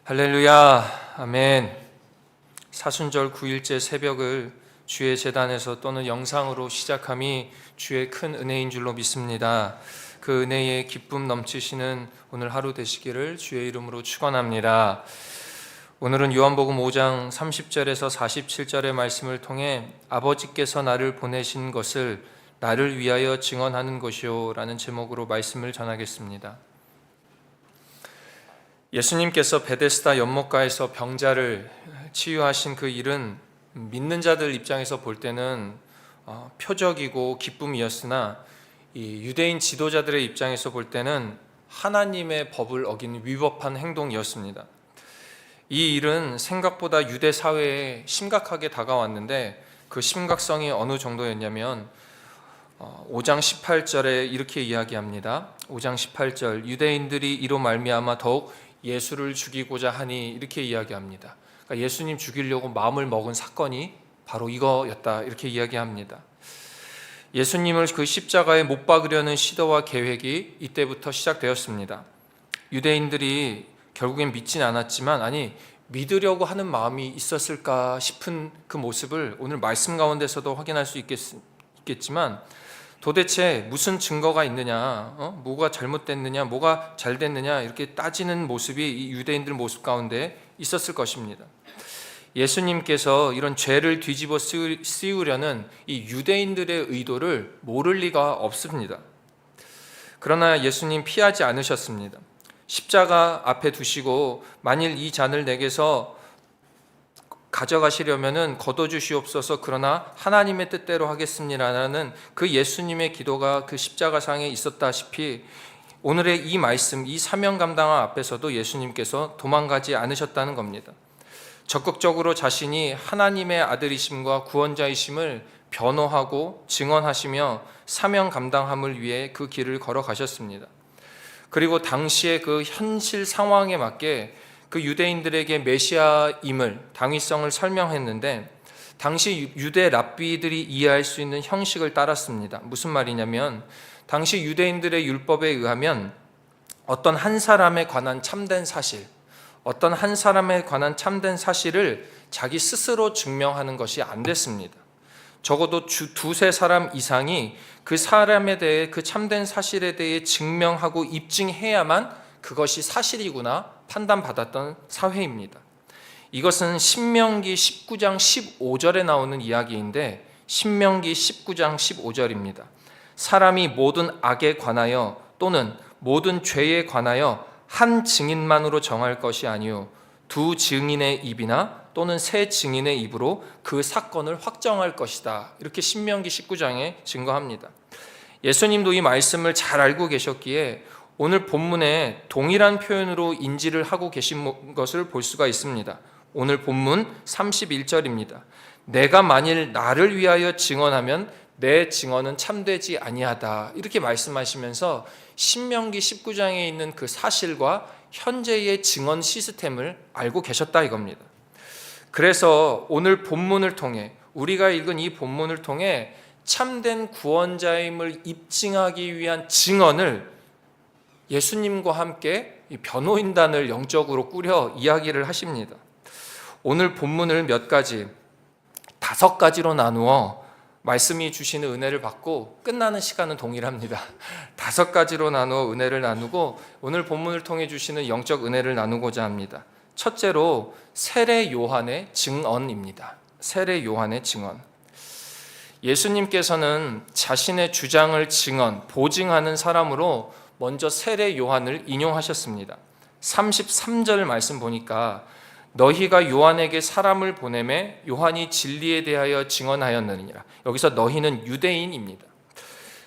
할렐루야, 아멘. 사순절 9일째 새벽을 주의 제단에서 또는 영상으로 시작함이 주의 큰 은혜인 줄로 믿습니다. 그 은혜의 기쁨 넘치시는 오늘 하루 되시기를 주의 이름으로 축원합니다. 오늘은 요한복음 5장 30절에서 47절의 말씀을 통해 아버지께서 나를 보내신 것을 나를 위하여 증언하는 것이요 라는 제목으로 말씀을 전하겠습니다. 예수님께서 베데스다 연못가에서 병자를 치유하신 그 일은 믿는 자들 입장에서 볼 때는 표적이고 기쁨이었으나 이 유대인 지도자들의 입장에서 볼 때는 하나님의 법을 어긴 위법한 행동이었습니다. 이 일은 생각보다 유대 사회에 심각하게 다가왔는데 그 심각성이 어느 정도였냐면 5장 18절에 이렇게 이야기합니다. 5장 18절 유대인들이 이로 말미암아 더욱 예수를 죽이고자 하니 이렇게 이야기합니다. 그러니까 예수님 죽이려고 마음을 먹은 사건이 바로 이거였다 이렇게 이야기합니다. 예수님을 그 십자가에 못 박으려는 시도와 계획이 이때부터 시작되었습니다. 유대인들이 결국엔 믿진 않았지만 믿으려고 하는 마음이 있었을까 싶은 그 모습을 오늘 말씀 가운데서도 확인할 수 있겠지만 도대체 무슨 증거가 있느냐, 뭐가 잘못됐느냐, 뭐가 잘 됐느냐 이렇게 따지는 모습이 이 유대인들 모습 가운데 있었을 것입니다. 예수님께서 이런 죄를 뒤집어 씌우려는 이 유대인들의 의도를 모를 리가 없습니다. 그러나 예수님 피하지 않으셨습니다. 십자가 앞에 두시고 만일 이 잔을 내게서 가져가시려면은 거둬주시옵소서 그러나 하나님의 뜻대로 하겠습니다라는 그 예수님의 기도가 그 십자가상에 있었다시피 오늘의 이 말씀, 이 사명 감당함 앞에서도 예수님께서 도망가지 않으셨다는 겁니다. 적극적으로 자신이 하나님의 아들이심과 구원자이심을 변호하고 증언하시며 사명 감당함을 위해 그 길을 걸어가셨습니다. 그리고 당시의 그 현실 상황에 맞게 그 유대인들에게 메시아임을 당위성을 설명했는데 당시 유대 랍비들이 이해할 수 있는 형식을 따랐습니다. 무슨 말이냐면 당시 유대인들의 율법에 의하면 어떤 한 사람에 관한 참된 사실, 어떤 한 사람에 관한 참된 사실을 자기 스스로 증명하는 것이 안 됐습니다. 적어도 두세 사람 이상이 그 사람에 대해 그 참된 사실에 대해 증명하고 입증해야만 그것이 사실이구나 판단받았던 사회입니다. 이것은 신명기 19장 15절에 나오는 이야기인데 신명기 19장 15절입니다. 사람이 모든 악에 관하여 또는 모든 죄에 관하여 한 증인만으로 정할 것이 아니요 두 증인의 입이나 또는 세 증인의 입으로 그 사건을 확정할 것이다. 이렇게 신명기 19장에 증거합니다. 예수님도 이 말씀을 잘 알고 계셨기에 오늘 본문에 동일한 표현으로 인지를 하고 계신 것을 볼 수가 있습니다. 오늘 본문 31절입니다. 내가 만일 나를 위하여 증언하면 내 증언은 참되지 아니하다. 이렇게 말씀하시면서 신명기 19장에 있는 그 사실과 현재의 증언 시스템을 알고 계셨다 이겁니다. 그래서 오늘 본문을 통해 우리가 읽은 이 본문을 통해 참된 구원자임을 입증하기 위한 증언을 예수님과 함께 변호인단을 영적으로 꾸려 이야기를 하십니다. 오늘 본문을 다섯 가지로 나누어 말씀이 주시는 은혜를 받고 끝나는 시간은 동일합니다. 다섯 가지로 나누어 은혜를 나누고 오늘 본문을 통해 주시는 영적 은혜를 나누고자 합니다. 첫째로 세례 요한의 증언입니다. 세례 요한의 증언. 예수님께서는 자신의 주장을 보증하는 사람으로 먼저 세례 요한을 인용하셨습니다. 33절 말씀 보니까 너희가 요한에게 사람을 보내매 요한이 진리에 대하여 증언하였느니라. 여기서 너희는 유대인입니다.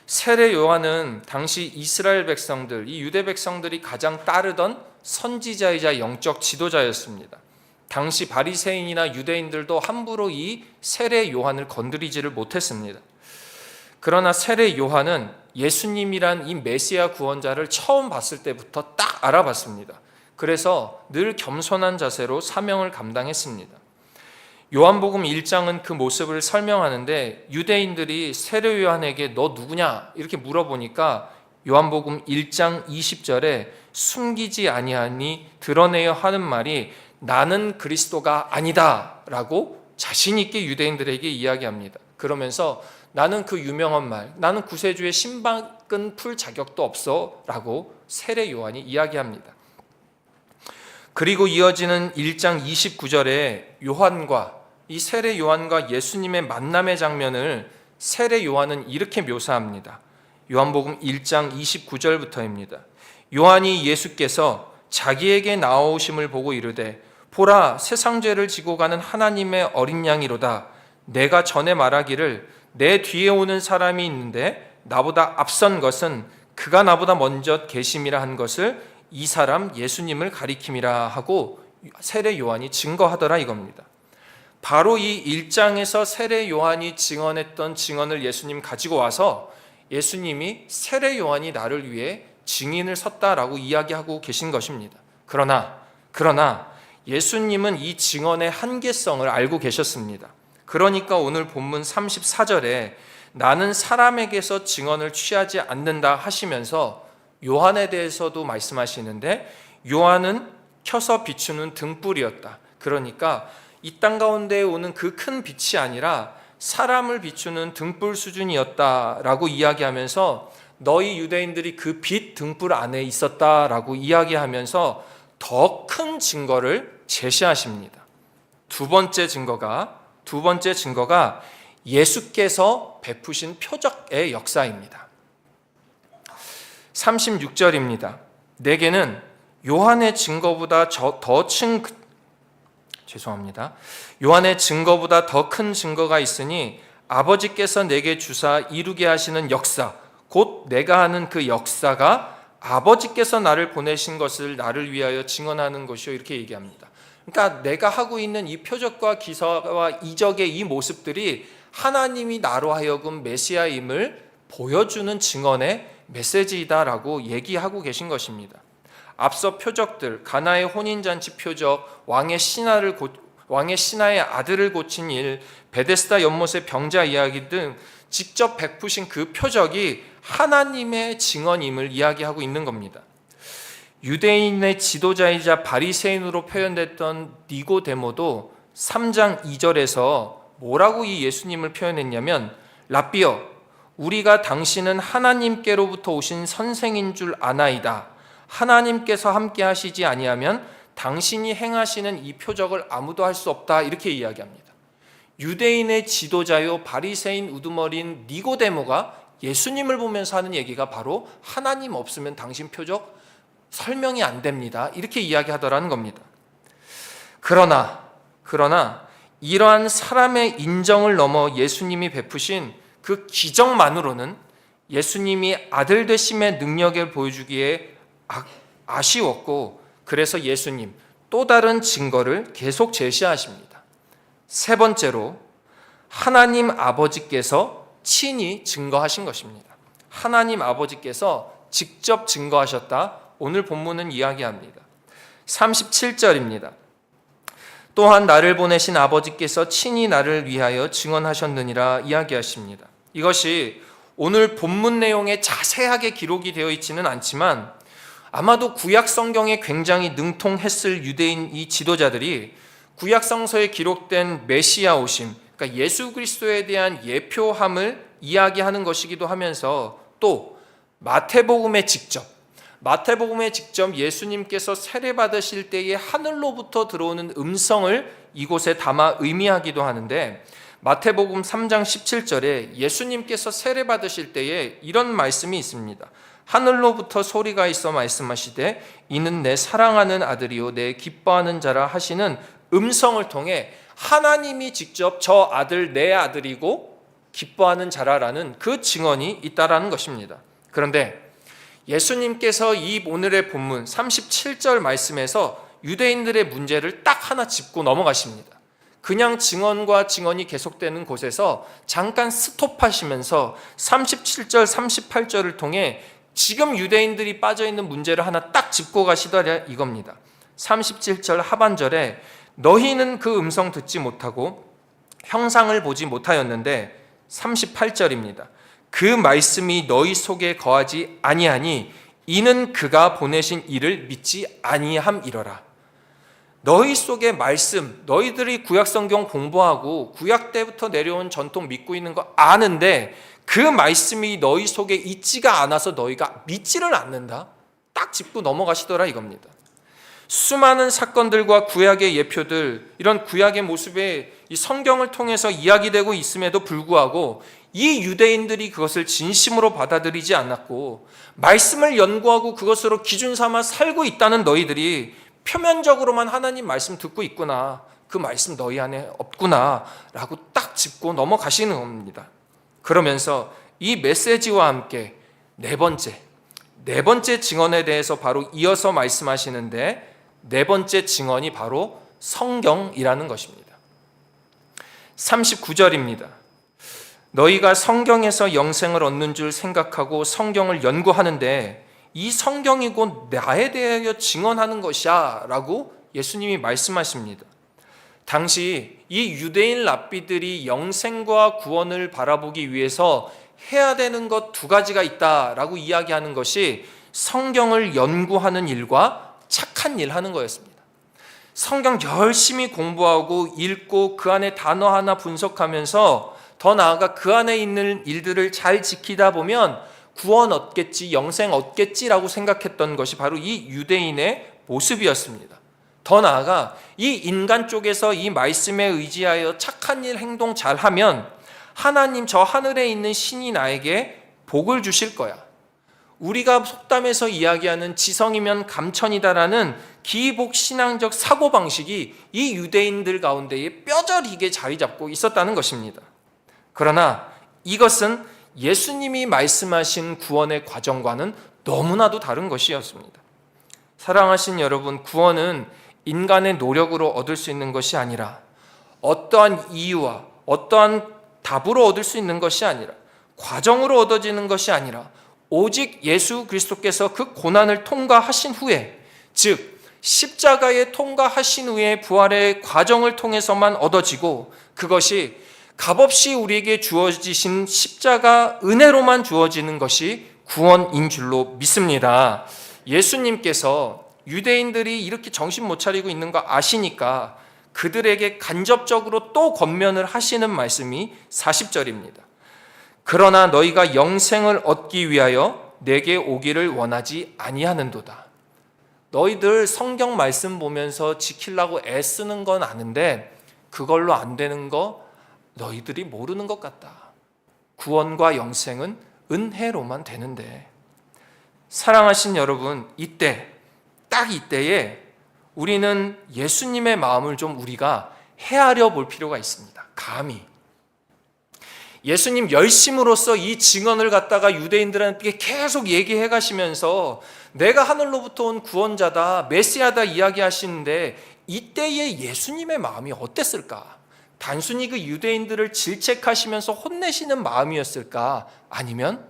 세례 요한은 당시 이스라엘 백성들, 이 유대 백성들이 가장 따르던 선지자이자 영적 지도자였습니다. 당시 바리새인이나 유대인들도 함부로 이 세례 요한을 건드리지를 못했습니다. 그러나 세례 요한은 예수님이란 이 메시아 구원자를 처음 봤을 때부터 딱 알아봤습니다. 그래서 늘 겸손한 자세로 사명을 감당했습니다. 요한복음 1장은 그 모습을 설명하는데 유대인들이 세례 요한에게 너 누구냐 이렇게 물어보니까 요한복음 1장 20절에 숨기지 아니하니 드러내어 하는 말이 나는 그리스도가 아니다 라고 자신 있게 유대인들에게 이야기합니다. 그러면서 나는 그 유명한 말, 나는 구세주의 신방끈 풀 자격도 없어 라고 세례 요한이 이야기합니다. 그리고 이어지는 1장 29절에 이 세례 요한과 예수님의 만남의 장면을 세례 요한은 이렇게 묘사합니다. 요한복음 1장 29절부터입니다. 요한이 예수께서 자기에게 나오심을 보고 이르되 보라, 세상 죄를 지고 가는 하나님의 어린 양이로다. 내가 전에 말하기를 내 뒤에 오는 사람이 있는데 나보다 앞선 것은 그가 나보다 먼저 계심이라 한 것을 이 사람 예수님을 가리킴이라 하고 세례 요한이 증거하더라 이겁니다. 바로 이 1장에서 세례 요한이 증언했던 증언을 예수님 가지고 와서 예수님이 세례 요한이 나를 위해 증인을 섰다라고 이야기하고 계신 것입니다. 그러나 예수님은 이 증언의 한계성을 알고 계셨습니다. 그러니까 오늘 본문 34절에 나는 사람에게서 증언을 취하지 않는다 하시면서 요한에 대해서도 말씀하시는데 요한은 켜서 비추는 등불이었다. 그러니까 이 땅 가운데 오는 그 큰 빛이 아니라 사람을 비추는 등불 수준이었다라고 이야기하면서 너희 유대인들이 그 빛 등불 안에 있었다라고 이야기하면서 더 큰 증거를 제시하십니다. 두 번째 증거가 예수께서 베푸신 표적의 역사입니다. 36절입니다. 내게는 요한의 증거보다 더 큰 증거가 있으니 아버지께서 내게 주사 이루게 하시는 역사, 곧 내가 하는 그 역사가 아버지께서 나를 보내신 것을 나를 위하여 증언하는 것이요 이렇게 얘기합니다. 그러니까 내가 하고 있는 이 표적과 기사와 이적의 이 모습들이 하나님이 나로 하여금 메시아임을 보여주는 증언의 메시지이다라고 얘기하고 계신 것입니다. 앞서 표적들, 가나의 혼인잔치 표적, 왕의 신하의 아들을 고친 일, 베데스다 연못의 병자 이야기 등 직접 베푸신 그 표적이 하나님의 증언임을 이야기하고 있는 겁니다. 유대인의 지도자이자 바리새인으로 표현됐던 니고데모도 3장 2절에서 뭐라고 이 예수님을 표현했냐면 랍비여, 우리가 당신은 하나님께로부터 오신 선생인 줄 아나이다. 하나님께서 함께 하시지 아니하면 당신이 행하시는 이 표적을 아무도 할 수 없다. 이렇게 이야기합니다. 유대인의 지도자요 바리새인 우두머리인 니고데모가 예수님을 보면서 하는 얘기가 바로 하나님 없으면 당신 표적 설명이 안 됩니다. 이렇게 이야기하더라는 겁니다. 그러나 이러한 사람의 인정을 넘어 예수님이 베푸신 그 기적만으로는 예수님이 아들 되심의 능력을 보여주기에 아쉬웠고, 그래서 예수님 또 다른 증거를 계속 제시하십니다. 세 번째로 하나님 아버지께서 친히 증거하신 것입니다. 하나님 아버지께서 직접 증거하셨다. 오늘 본문은 이야기합니다. 37절입니다. 또한 나를 보내신 아버지께서 친히 나를 위하여 증언하셨느니라 이야기하십니다. 이것이 오늘 본문 내용에 자세하게 기록이 되어 있지는 않지만 아마도 구약 성경에 굉장히 능통했을 유대인 이 지도자들이 구약 성서에 기록된 메시아 오심, 그러니까 예수 그리스도에 대한 예표함을 이야기하는 것이기도 하면서 또 마태복음에 직접 예수님께서 세례 받으실 때에 하늘로부터 들어오는 음성을 이곳에 담아 의미하기도 하는데, 마태복음 3장 17절에 예수님께서 세례 받으실 때에 이런 말씀이 있습니다. 하늘로부터 소리가 있어 말씀하시되 이는 내 사랑하는 아들이요 내 기뻐하는 자라 하시는 음성을 통해 하나님이 직접 저 아들 내 아들이고 기뻐하는 자라라는 그 증언이 있다라는 것입니다. 그런데 예수님께서 이 오늘의 본문 37절 말씀에서 유대인들의 문제를 딱 하나 짚고 넘어가십니다. 그냥 증언과 증언이 계속되는 곳에서 잠깐 스톱하시면서 37절 38절을 통해 지금 유대인들이 빠져있는 문제를 하나 딱 짚고 가시더라 이겁니다. 37절 하반절에 너희는 그 음성 듣지 못하고 형상을 보지 못하였는데 38절입니다. 그 말씀이 너희 속에 거하지 아니하니 이는 그가 보내신 이를 믿지 아니함이러라. 너희 속의 말씀, 너희들이 구약성경 공부하고 구약 때부터 내려온 전통 믿고 있는 거 아는데 그 말씀이 너희 속에 있지가 않아서 너희가 믿지를 않는다. 딱 짚고 넘어가시더라 이겁니다. 수많은 사건들과 구약의 예표들, 이런 구약의 모습에 이 성경을 통해서 이야기되고 있음에도 불구하고 이 유대인들이 그것을 진심으로 받아들이지 않았고 말씀을 연구하고 그것으로 기준 삼아 살고 있다는 너희들이 표면적으로만 하나님 말씀 듣고 있구나, 그 말씀 너희 안에 없구나 라고 딱 짚고 넘어가시는 겁니다. 그러면서 이 메시지와 함께 네 번째 증언에 대해서 바로 이어서 말씀하시는데, 네 번째 증언이 바로 성경이라는 것입니다. 39절입니다. 너희가 성경에서 영생을 얻는 줄 생각하고 성경을 연구하는데 이 성경이 곧 나에 대하여 증언하는 것이야 라고 예수님이 말씀하십니다. 당시 이 유대인 랍비들이 영생과 구원을 바라보기 위해서 해야 되는 것 두 가지가 있다라고 이야기하는 것이 성경을 연구하는 일과 착한 일 하는 거였습니다. 성경 열심히 공부하고 읽고 그 안에 단어 하나 분석하면서 더 나아가 그 안에 있는 일들을 잘 지키다 보면 구원 얻겠지, 영생 얻겠지라고 생각했던 것이 바로 이 유대인의 모습이었습니다. 더 나아가 이 인간 쪽에서 이 말씀에 의지하여 착한 일, 행동 잘하면 하나님, 저 하늘에 있는 신이 나에게 복을 주실 거야. 우리가 속담에서 이야기하는 지성이면 감천이다라는 기복 신앙적 사고방식이 이 유대인들 가운데에 뼈저리게 자리 잡고 있었다는 것입니다. 그러나 이것은 예수님이 말씀하신 구원의 과정과는 너무나도 다른 것이었습니다. 사랑하신 여러분, 구원은 인간의 노력으로 얻을 수 있는 것이 아니라 어떠한 이유와 어떠한 답으로 얻을 수 있는 것이 아니라 과정으로 얻어지는 것이 아니라 오직 예수 그리스도께서 그 고난을 통과하신 후에, 즉 십자가에 통과하신 후에 부활의 과정을 통해서만 얻어지고 그것이 값없이 우리에게 주어지신 십자가 은혜로만 주어지는 것이 구원인 줄로 믿습니다. 예수님께서 유대인들이 이렇게 정신 못 차리고 있는 거 아시니까 그들에게 간접적으로 또 권면을 하시는 말씀이 40절입니다. 그러나 너희가 영생을 얻기 위하여 내게 오기를 원하지 아니하는도다. 너희들 성경 말씀 보면서 지키려고 애쓰는 건 아는데 그걸로 안 되는 거 너희들이 모르는 것 같다. 구원과 영생은 은혜로만 되는데. 사랑하신 여러분, 딱 이때에 우리는 예수님의 마음을 좀 우리가 헤아려 볼 필요가 있습니다. 감히 예수님 열심으로써 이 증언을 갖다가 유대인들한테 계속 얘기해 가시면서 내가 하늘로부터 온 구원자다, 메시아다 이야기하시는데 이때의 예수님의 마음이 어땠을까? 단순히 그 유대인들을 질책하시면서 혼내시는 마음이었을까? 아니면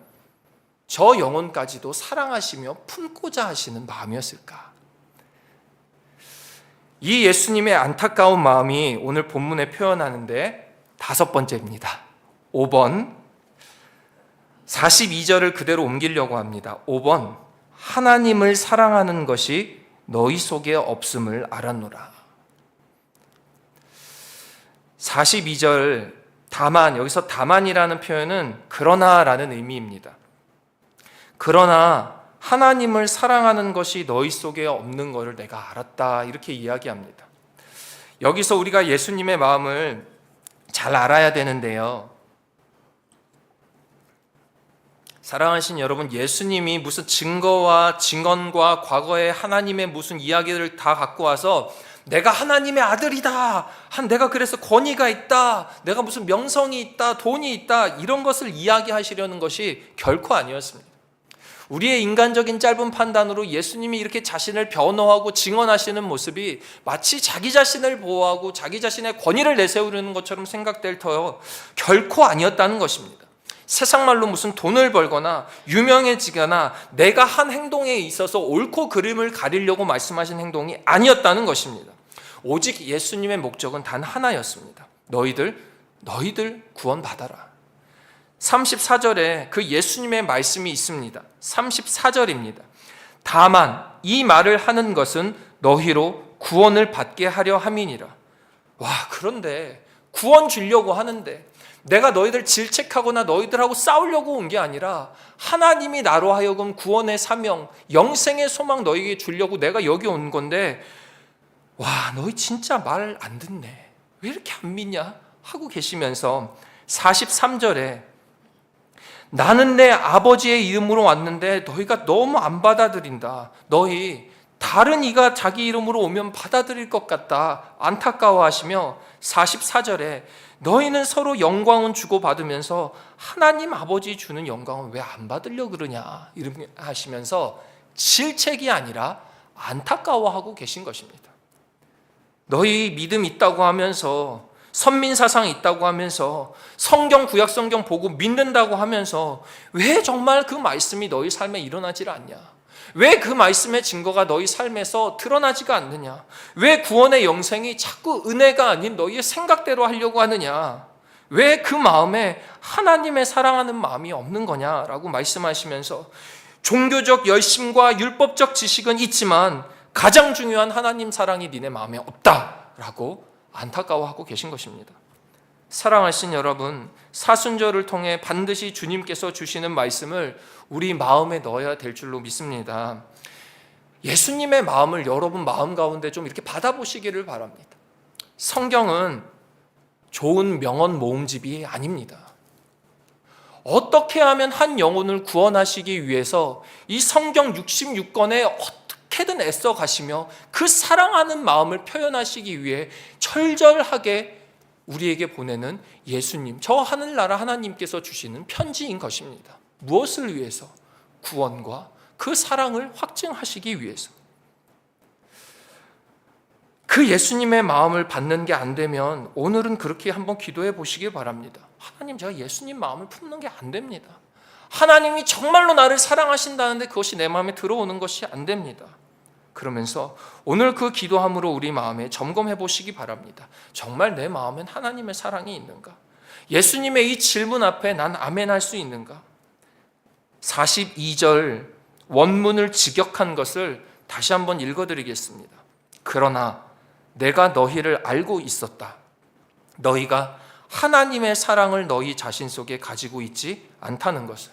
저 영혼까지도 사랑하시며 품고자 하시는 마음이었을까? 이 예수님의 안타까운 마음이 오늘 본문에 표현하는데 5번째입니다. 5번 42절을 그대로 옮기려고 합니다. 5번 하나님을 사랑하는 것이 너희 속에 없음을 알았노라. 42절 다만, 여기서 다만이라는 표현은 그러나라는 의미입니다. 그러나 하나님을 사랑하는 것이 너희 속에 없는 것을 내가 알았다, 이렇게 이야기합니다. 여기서 우리가 예수님의 마음을 잘 알아야 되는데요, 사랑하신 여러분, 예수님이 무슨 증거와 증언과 과거의 하나님의 무슨 이야기를 다 갖고 와서 내가 하나님의 아들이다, 내가 그래서 권위가 있다, 내가 무슨 명성이 있다, 돈이 있다, 이런 것을 이야기하시려는 것이 결코 아니었습니다. 우리의 인간적인 짧은 판단으로 예수님이 이렇게 자신을 변호하고 증언하시는 모습이 마치 자기 자신을 보호하고 자기 자신의 권위를 내세우려는 것처럼 생각될 터요, 결코 아니었다는 것입니다. 세상 말로 무슨 돈을 벌거나 유명해지거나 내가 한 행동에 있어서 옳고 그름을 가리려고 말씀하신 행동이 아니었다는 것입니다. 오직 예수님의 목적은 단 하나였습니다. 너희들 구원받아라. 34절에 그 예수님의 말씀이 있습니다. 34절입니다. 다만 이 말을 하는 것은 너희로 구원을 받게 하려 함이니라. 와, 그런데 구원 주려고 하는데 내가 너희들 질책하거나 너희들하고 싸우려고 온 게 아니라 하나님이 나로 하여금 구원의 사명, 영생의 소망 너희에게 주려고 내가 여기 온 건데, 와, 너희 진짜 말 안 듣네, 왜 이렇게 안 믿냐 하고 계시면서 43절에 나는 내 아버지의 이름으로 왔는데 너희가 너무 안 받아들인다. 너희 다른 이가 자기 이름으로 오면 받아들일 것 같다 안타까워하시며 44절에 너희는 서로 영광은 주고받으면서 하나님 아버지 주는 영광은 왜 안 받으려고 그러냐 이렇게 하시면서 질책이 아니라 안타까워하고 계신 것입니다. 너희 믿음 있다고 하면서, 선민사상 있다고 하면서, 성경 구약 성경 보고 믿는다고 하면서 왜 정말 그 말씀이 너희 삶에 일어나질 않냐? 왜 그 말씀의 증거가 너희 삶에서 드러나지가 않느냐? 왜 구원의 영생이 자꾸 은혜가 아닌 너희의 생각대로 하려고 하느냐? 왜 그 마음에 하나님의 사랑하는 마음이 없는 거냐라고 말씀하시면서 종교적 열심과 율법적 지식은 있지만 가장 중요한 하나님 사랑이 니네 마음에 없다라고 안타까워하고 계신 것입니다. 사랑하신 여러분, 사순절을 통해 반드시 주님께서 주시는 말씀을 우리 마음에 넣어야 될 줄로 믿습니다. 예수님의 마음을 여러분 마음 가운데 좀 이렇게 받아보시기를 바랍니다. 성경은 좋은 명언 모음집이 아닙니다. 어떻게 하면 한 영혼을 구원하시기 위해서 이 성경 66권에 어떻게든 애써 가시며 그 사랑하는 마음을 표현하시기 위해 철저하게 우리에게 보내는 예수님, 저 하늘나라 하나님께서 주시는 편지인 것입니다. 무엇을 위해서? 구원과 그 사랑을 확증하시기 위해서. 그 예수님의 마음을 받는 게 안 되면 오늘은 그렇게 한번 기도해 보시기 바랍니다. 하나님, 제가 예수님 마음을 품는 게 안 됩니다. 하나님이 정말로 나를 사랑하신다는데 그것이 내 마음에 들어오는 것이 안 됩니다. 그러면서 오늘 그 기도함으로 우리 마음에 점검해 보시기 바랍니다. 정말 내 마음엔 하나님의 사랑이 있는가? 예수님의 이 질문 앞에 난 아멘 할 수 있는가? 42절 원문을 직역한 것을 다시 한번 읽어드리겠습니다. 그러나 내가 너희를 알고 있었다. 너희가 하나님의 사랑을 너희 자신 속에 가지고 있지 않다는 것을.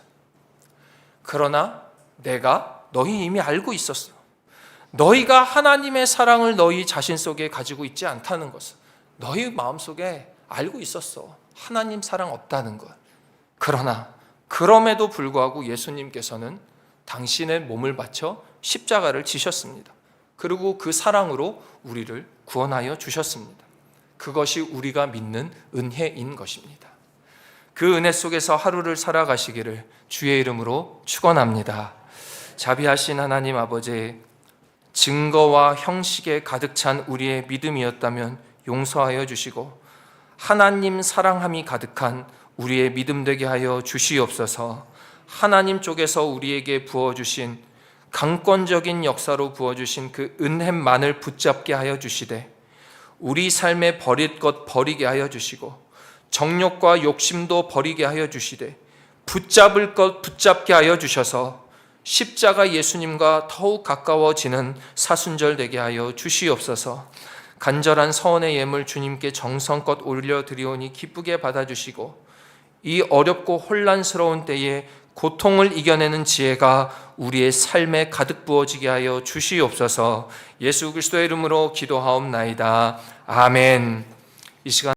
그러나 내가 너희 이미 알고 있었어. 너희가 하나님의 사랑을 너희 자신 속에 가지고 있지 않다는 것을. 너희 마음속에 알고 있었어. 하나님 사랑 없다는 것. 그러나 그럼에도 불구하고 예수님께서는 당신의 몸을 바쳐 십자가를 지셨습니다. 그리고 그 사랑으로 우리를 구원하여 주셨습니다. 그것이 우리가 믿는 은혜인 것입니다. 그 은혜 속에서 하루를 살아가시기를 주의 이름으로 축원합니다. 자비하신 하나님 아버지, 증거와 형식에 가득 찬 우리의 믿음이었다면 용서하여 주시고 하나님 사랑함이 가득한 우리의 믿음 되게 하여 주시옵소서. 하나님 쪽에서 우리에게 부어주신 강권적인 역사로 부어주신 그 은혜만을 붙잡게 하여 주시되 우리 삶에 버릴 것 버리게 하여 주시고 정욕과 욕심도 버리게 하여 주시되 붙잡을 것 붙잡게 하여 주셔서 십자가 예수님과 더욱 가까워지는 사순절 되게 하여 주시옵소서. 간절한 서원의 예물 주님께 정성껏 올려드리오니 기쁘게 받아주시고 이 어렵고 혼란스러운 때에 고통을 이겨내는 지혜가 우리의 삶에 가득 부어지게 하여 주시옵소서. 예수 그리스도의 이름으로 기도하옵나이다. 아멘. 이 시간